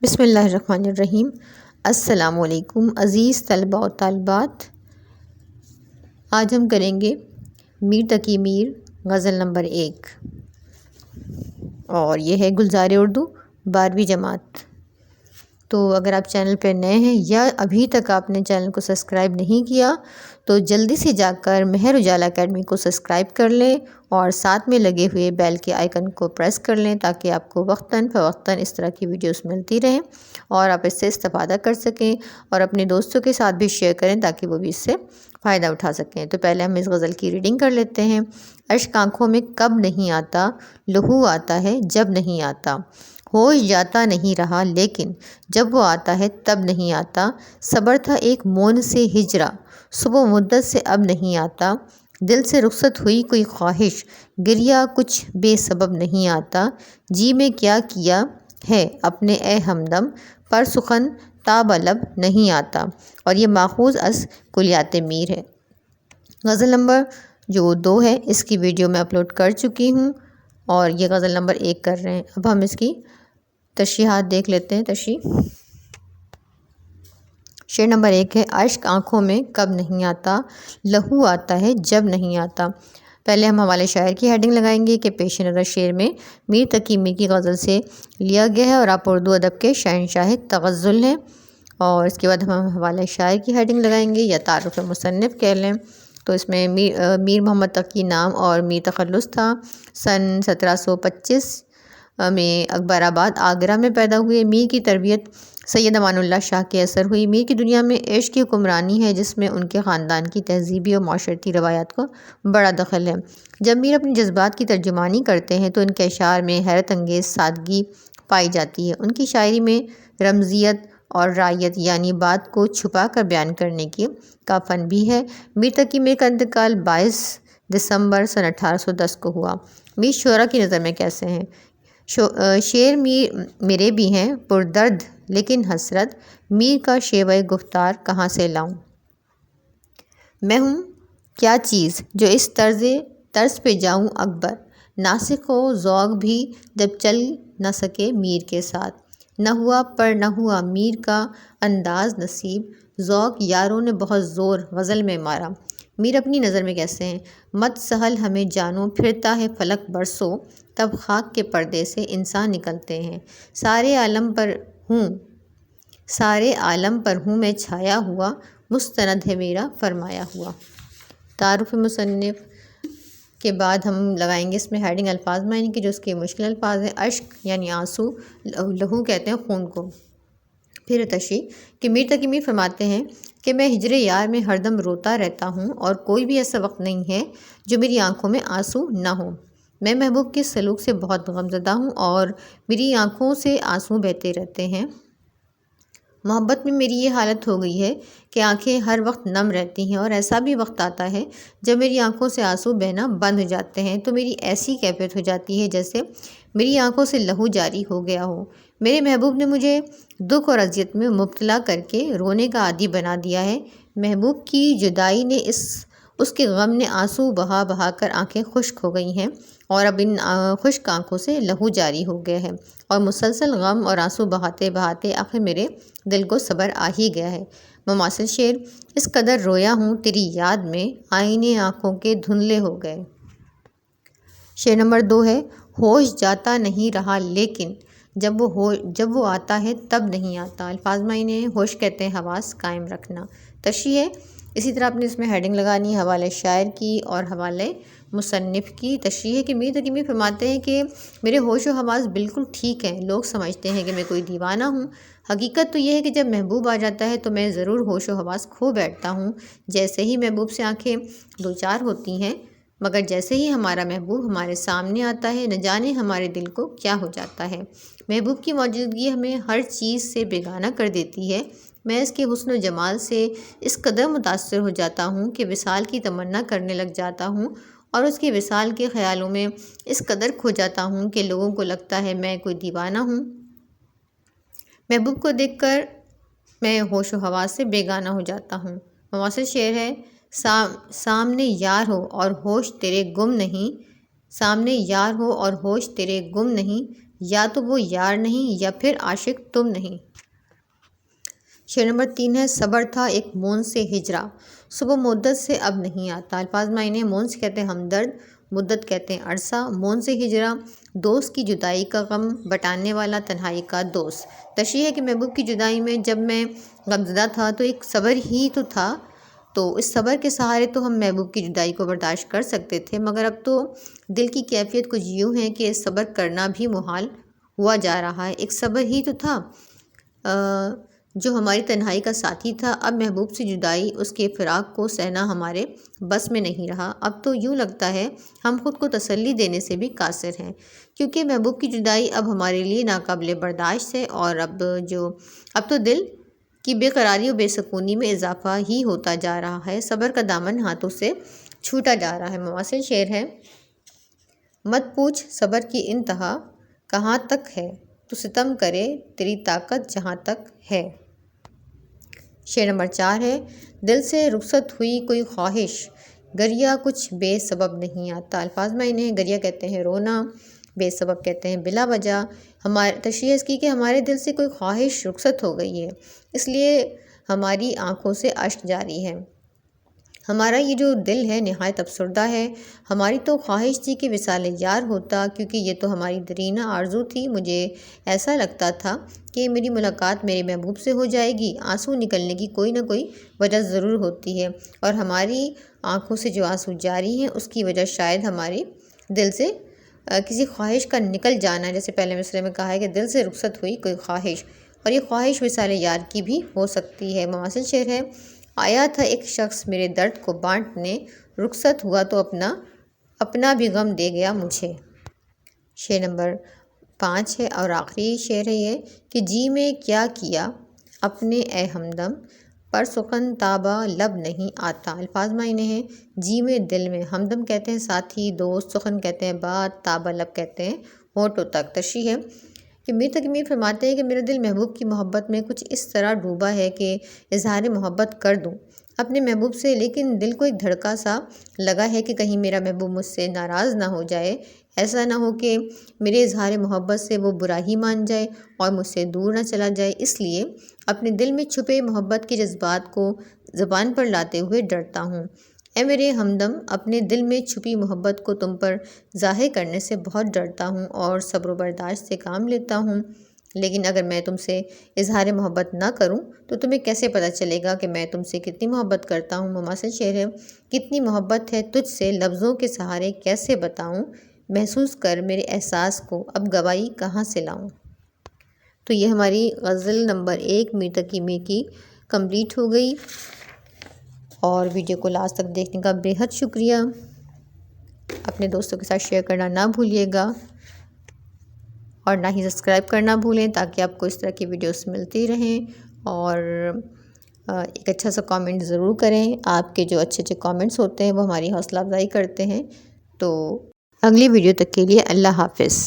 بسم اللہ الرحمن الرحیم۔ السلام علیکم عزیز طلباء و طالبات۔ آج ہم کریں گے میر تقی میر غزل نمبر 1 اور یہ ہے گلزار اردو 12ویں جماعت۔ تو اگر آپ چینل پہ نئے ہیں یا ابھی تک آپ نے چینل کو سبسکرائب نہیں کیا تو جلدی سے جا کر مہر اجالا اکیڈمی کو سبسکرائب کر لیں اور ساتھ میں لگے ہوئے بیل کے آئیکن کو پریس کر لیں تاکہ آپ کو وقتاً فوقتاً اس طرح کی ویڈیوز ملتی رہیں اور آپ اس سے استفادہ کر سکیں اور اپنے دوستوں کے ساتھ بھی شیئر کریں تاکہ وہ بھی اس سے فائدہ اٹھا سکیں۔ تو پہلے ہم اس غزل کی ریڈنگ کر لیتے ہیں۔ اشک آنکھوں میں کب نہیں آتا، لہو آتا ہے جب نہیں آتا، ہوش جاتا نہیں رہا لیکن جب وہ آتا ہے تب نہیں آتا، صبر تھا ایک مون سے ہجرا، صبح مدت سے اب نہیں آتا، دل سے رخصت ہوئی کوئی خواہش، گریا کچھ بے سبب نہیں آتا، جی میں کیا کیا ہے اپنے اے ہمدم، پر سخن تاب لب نہیں آتا۔ اور یہ ماخوذ از کلیات میر ہے۔ غزل نمبر جو 2 ہے اس کی ویڈیو میں اپلوڈ کر چکی ہوں اور یہ غزل نمبر 1 کر رہے ہیں۔ اب ہم اس کی تشریحات دیکھ لیتے ہیں۔ تشریح شعر نمبر 1 ہے، اشک آنکھوں میں کب نہیں آتا، لہو آتا ہے جب نہیں آتا۔ پہلے ہم حوالے شاعر کی ہیڈنگ لگائیں گے کہ پیش نظر شعر میں میر تقی میر کی غزل سے لیا گیا ہے اور آپ اردو ادب کے شہنشاہ تغزل ہیں۔ اور اس کے بعد ہم حوالے شاعر کی ہیڈنگ لگائیں گے یا تعارف مصنف کہہ لیں تو اس میں میر محمد تقی نام اور میر تخلص تھا۔ سن 1725 میں اکبر آباد آگرہ میں پیدا ہوئے۔ میر کی تربیت سید امان اللہ شاہ کے اثر ہوئی۔ میر کی دنیا میں عشق کی حکمرانی ہے جس میں ان کے خاندان کی تہذیبی اور معاشرتی روایات کو بڑا دخل ہے۔ جب میر اپنی جذبات کی ترجمانی کرتے ہیں تو ان کے اشعار میں حیرت انگیز سادگی پائی جاتی ہے۔ ان کی شاعری میں رمزیت اور رائیت یعنی بات کو چھپا کر بیان کرنے کا فن بھی ہے۔ میر تقی میر کا انتقال 22 دسمبر سن 1810 کو ہوا۔ میر شعراء کی نظر میں کیسے ہیں؟ شعر میرے بھی ہیں پردرد لیکن حسرت، میر کا شیوہ گفتار کہاں سے لاؤں؟ میں ہوں کیا چیز جو اس طرز پہ جاؤں اکبر، ناسخ و ذوق بھی جب چل نہ سکے میر کے ساتھ، نہ ہوا پر نہ ہوا میر کا انداز نصیب، ذوق یاروں نے بہت زور غزل میں مارا۔ میر اپنی نظر میں کیسے ہیں؟ مت سہل ہمیں جانو، پھرتا ہے فلک برسوں، تب خاک کے پردے سے انسان نکلتے ہیں، سارے عالم پر ہوں میں چھایا ہوا، مستند ہے میرا فرمایا ہوا۔ تعارف مصنف کے بعد ہم لگائیں گے اس میں ہیڈنگ الفاظ معنی کی جو اس کے مشکل الفاظ ہیں۔ اشک یعنی آنسو، لہو کہتے ہیں خون کو۔ پھر تشریح کہ میر تقی میر فرماتے ہیں کہ میں ہجر یار میں ہر دم روتا رہتا ہوں اور کوئی بھی ایسا وقت نہیں ہے جو میری آنکھوں میں آنسو نہ ہو۔ میں محبوب کے سلوک سے بہت غمزدہ ہوں اور میری آنکھوں سے آنسو بہتے رہتے ہیں۔ محبت میں میری یہ حالت ہو گئی ہے کہ آنکھیں ہر وقت نم رہتی ہیں اور ایسا بھی وقت آتا ہے جب میری آنکھوں سے آنسو بہنا بند ہو جاتے ہیں تو میری ایسی کیفیت ہو جاتی ہے جیسے میری آنکھوں سے لہو جاری ہو گیا ہو۔ میرے محبوب نے مجھے دکھ اور اذیت میں مبتلا کر کے رونے کا عادی بنا دیا ہے۔ محبوب کی جدائی نے اس کے غم نے آنسو بہا بہا کر آنکھیں خشک ہو گئی ہیں اور اب ان خشک آنکھوں سے لہو جاری ہو گیا ہے اور مسلسل غم اور آنسو بہاتے بہاتے آخر میرے دل کو صبر آ ہی گیا ہے۔ مماثل شعر، اس قدر رویا ہوں تیری یاد میں، آئینے آنکھوں کے دھندلے ہو گئے۔ شعر نمبر 2 ہے، ہوش جاتا نہیں رہا لیکن جب وہ آتا ہے تب نہیں آتا۔ الفاظ معنی ہیں، ہوش کہتے ہیں حواس قائم رکھنا۔ تشریح ہے، اسی طرح آپ نے اس میں ہیڈنگ لگانی ہے حوالے شاعر کی اور حوالے مصنف کی۔ تشریح ہے کہ میر تقی میر فرماتے ہیں کہ میرے ہوش و حواس بالکل ٹھیک ہیں، لوگ سمجھتے ہیں کہ میں کوئی دیوانہ ہوں، حقیقت تو یہ ہے کہ جب محبوب آ جاتا ہے تو میں ضرور ہوش و حواس کھو بیٹھتا ہوں۔ جیسے ہی محبوب سے آنکھیں دوچار ہوتی ہیں، مگر جیسے ہی ہمارا محبوب ہمارے سامنے آتا ہے نہ جانے ہمارے دل کو کیا ہو جاتا ہے۔ محبوب کی موجودگی ہمیں ہر چیز سے بیگانہ کر دیتی ہے۔ میں اس کے حسن و جمال سے اس قدر متاثر ہو جاتا ہوں کہ وصال کی تمنا کرنے لگ جاتا ہوں اور اس کے وصال کے خیالوں میں اس قدر کھو جاتا ہوں کہ لوگوں کو لگتا ہے میں کوئی دیوانہ ہوں۔ محبوب کو دیکھ کر میں ہوش و حواس سے بیگانہ ہو جاتا ہوں۔ مواصل شعر ہے، سامنے یار ہو اور ہوش تیرے گم نہیں، سامنے یار ہو اور ہوش تیرے گم نہیں، یا تو وہ یار نہیں یا پھر عاشق تم نہیں۔ شعر نمبر 3 ہے صبر تھا ایک مون سے ہجرا، صبح مدت سے اب نہیں آتا۔ الفاظ معنی مون سے کہتے ہیں ہمدرد، مدت کہتے ہیں عرصہ، مون سے ہجرا دوست کی جدائی کا غم بٹانے والا تنہائی کا دوست۔ تشریح ہے کہ محبوب کی جدائی میں جب میں غمزدہ تھا تو ایک صبر ہی تو تھا، تو اس صبر کے سہارے تو ہم محبوب کی جدائی کو برداشت کر سکتے تھے، مگر اب تو دل کی کیفیت کچھ یوں ہے کہ صبر کرنا بھی محال ہوا جا رہا ہے۔ ایک صبر ہی تو تھا جو ہماری تنہائی کا ساتھی تھا، اب محبوب سے جدائی، اس کے فراق کو سہنا ہمارے بس میں نہیں رہا۔ اب تو یوں لگتا ہے ہم خود کو تسلی دینے سے بھی قاصر ہیں، کیونکہ محبوب کی جدائی اب ہمارے لیے ناقابل برداشت ہے، اور اب تو دل کی بے قراری و بے سکونی میں اضافہ ہی ہوتا جا رہا ہے، صبر کا دامن ہاتھوں سے چھوٹا جا رہا ہے۔ مواصل شعر ہے مت پوچھ صبر کی انتہا کہاں تک ہے، تو ستم کرے تیری طاقت جہاں تک ہے۔ شعر نمبر 4 ہے دل سے رخصت ہوئی کوئی خواہش، گریہ کچھ بے سبب نہیں آتا۔ الفاظ معنی ہیں گریہ کہتے ہیں رونا، بے سبب کہتے ہیں بلا وجہ۔ تشریح اس کی کہ ہمارے دل سے کوئی خواہش رخصت ہو گئی ہے، اس لیے ہماری آنکھوں سے اشک جاری ہے۔ ہمارا یہ جو دل ہے نہایت افسردہ ہے۔ ہماری تو خواہش تھی کہ وصال یار ہوتا، کیونکہ یہ تو ہماری دیرینہ آرزو تھی۔ مجھے ایسا لگتا تھا کہ میری ملاقات میرے محبوب سے ہو جائے گی، آنسو نکلنے کی کوئی نہ کوئی وجہ ضرور ہوتی ہے، اور ہماری آنکھوں سے جو آنسو جاری ہیں اس کی وجہ شاید ہمارے دل سے کسی خواہش کا نکل جانا، جیسے پہلے مصرعے میں کہا ہے کہ دل سے رخصت ہوئی کوئی خواہش، اور یہ خواہش وصال یار کی بھی ہو سکتی ہے۔ مواصل شعر ہے آیا تھا ایک شخص میرے درد کو بانٹنے، رخصت ہوا تو اپنا بھی غم دے گیا مجھے۔ شعر نمبر 5 ہے اور آخری شعر ہے یہ کہ جی میں کیا کیا اپنے اے ہمدم، پر سخن تابہ لب نہیں آتا۔ الفاظ معنی ہیں جی میں دل میں، ہمدم کہتے ہیں ساتھی دوست، سخن کہتے ہیں بات، تابہ لب کہتے ہیں ہونٹوں تک۔ تشریح ہے کہ میر تقی میر فرماتے ہیں کہ میرا دل محبوب کی محبت میں کچھ اس طرح ڈوبا ہے کہ اظہار محبت کر دوں اپنے محبوب سے، لیکن دل کو ایک دھڑکا سا لگا ہے کہ کہیں میرا محبوب مجھ سے ناراض نہ ہو جائے، ایسا نہ ہو کہ میرے اظہار محبت سے وہ برا ہی مان جائے اور مجھ سے دور نہ چلا جائے، اس لیے اپنے دل میں چھپے محبت کے جذبات کو زبان پر لاتے ہوئے ڈرتا ہوں۔ اے میرے ہمدم، اپنے دل میں چھپی محبت کو تم پر ظاہر کرنے سے بہت ڈرتا ہوں اور صبر و برداشت سے کام لیتا ہوں، لیکن اگر میں تم سے اظہار محبت نہ کروں تو تمہیں کیسے پتہ چلے گا کہ میں تم سے کتنی محبت کرتا ہوں۔ مماثل شعر ہے کتنی محبت ہے تجھ سے لفظوں کے سہارے کیسے بتاؤں، محسوس کر میرے احساس کو اب گواہی کہاں سے لاؤں۔ تو یہ ہماری غزل نمبر 1 میر تقی میر کی کمپلیٹ ہو گئی، اور ویڈیو کو لاسٹ تک دیکھنے کا بے حد شکریہ۔ اپنے دوستوں کے ساتھ شیئر کرنا نہ بھولیے گا، اور نہ ہی سبسکرائب کرنا بھولیں تاکہ آپ کو اس طرح کی ویڈیوز ملتی رہیں، اور ایک اچھا سا کامنٹ ضرور کریں۔ آپ کے جو اچھے کامنٹس ہوتے ہیں وہ ہماری حوصلہ افزائی کرتے ہیں۔ تو اگلی ویڈیو تک کے لیے اللہ حافظ۔